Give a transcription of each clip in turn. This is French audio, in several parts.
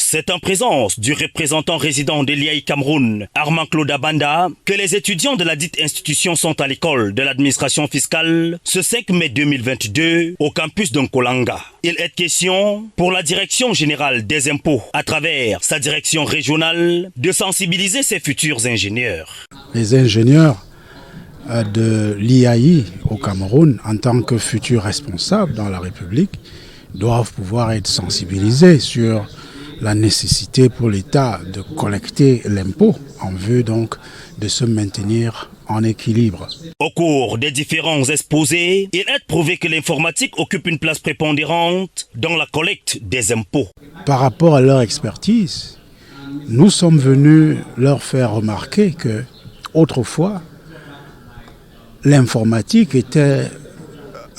C'est en présence du représentant résident de l'IAI Cameroun, Armand Claude Abanda, que les étudiants de la dite institution sont à l'école de l'administration fiscale ce 5 mai 2022 au campus de Nkolanga. Il est question pour la direction générale des impôts, à travers sa direction régionale, de sensibiliser ses futurs ingénieurs. Les ingénieurs de l'IAI au Cameroun, en tant que futurs responsables dans la République, doivent pouvoir être sensibilisés sur la nécessité pour l'État de collecter l'impôt en vue donc de se maintenir en équilibre. Au cours des différents exposés, il est prouvé que l'informatique occupe une place prépondérante dans la collecte des impôts. Par rapport à leur expertise, nous sommes venus leur faire remarquer que autrefois, l'informatique était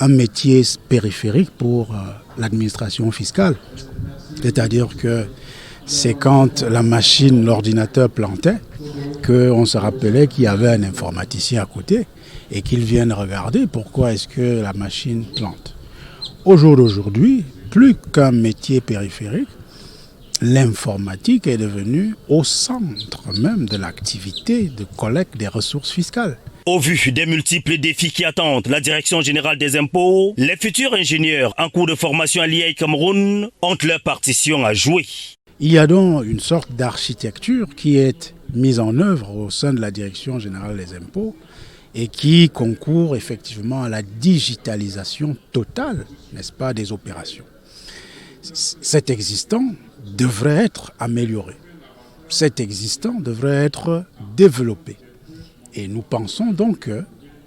un métier périphérique pour l'administration fiscale. C'est-à-dire que c'est quand la machine, l'ordinateur plantait, qu'on se rappelait qu'il y avait un informaticien à côté et qu'il vienne regarder pourquoi est-ce que la machine plante. Au jour d'aujourd'hui, plus qu'un métier périphérique, l'informatique est devenue au centre même de l'activité de collecte des ressources fiscales. Au vu des multiples défis qui attendent la Direction générale des impôts, les futurs ingénieurs en cours de formation à l'IAI Cameroun ont leur partition à jouer. Il y a donc une sorte d'architecture qui est mise en œuvre au sein de la Direction générale des impôts et qui concourt effectivement à la digitalisation totale, n'est-ce pas, des opérations. Cet existant devrait être amélioré. Cet existant devrait être développé. Et nous pensons donc que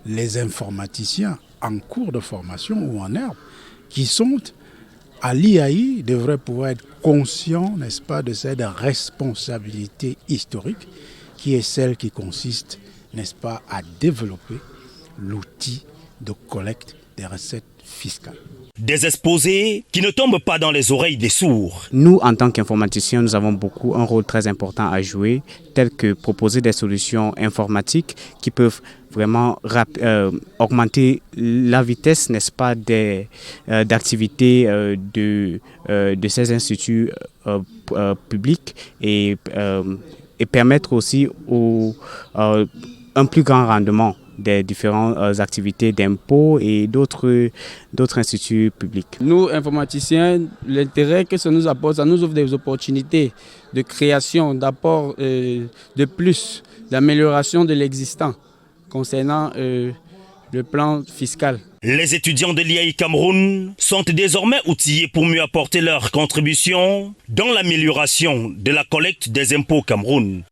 les informaticiens en cours de formation ou en herbe qui sont à l'IAI devraient pouvoir être conscients, n'est-ce pas, de cette responsabilité historique qui est celle qui consiste, n'est-ce pas, à développer l'outil de collecte des recettes fiscales. Des exposés qui ne tombent pas dans les oreilles des sourds. Nous, en tant qu'informaticiens, nous avons un rôle très important à jouer, tel que proposer des solutions informatiques qui peuvent vraiment augmenter la vitesse, n'est-ce pas, d'activité de ces instituts publics et permettre aussi un plus grand rendement des différentes activités d'impôts et d'autres instituts publics. Nous, informaticiens, l'intérêt que ça nous apporte, ça nous ouvre des opportunités de création, d'apport de plus, d'amélioration de l'existant concernant le plan fiscal. Les étudiants de l'IAI Cameroun sont désormais outillés pour mieux apporter leur contribution dans l'amélioration de la collecte des impôts au Cameroun.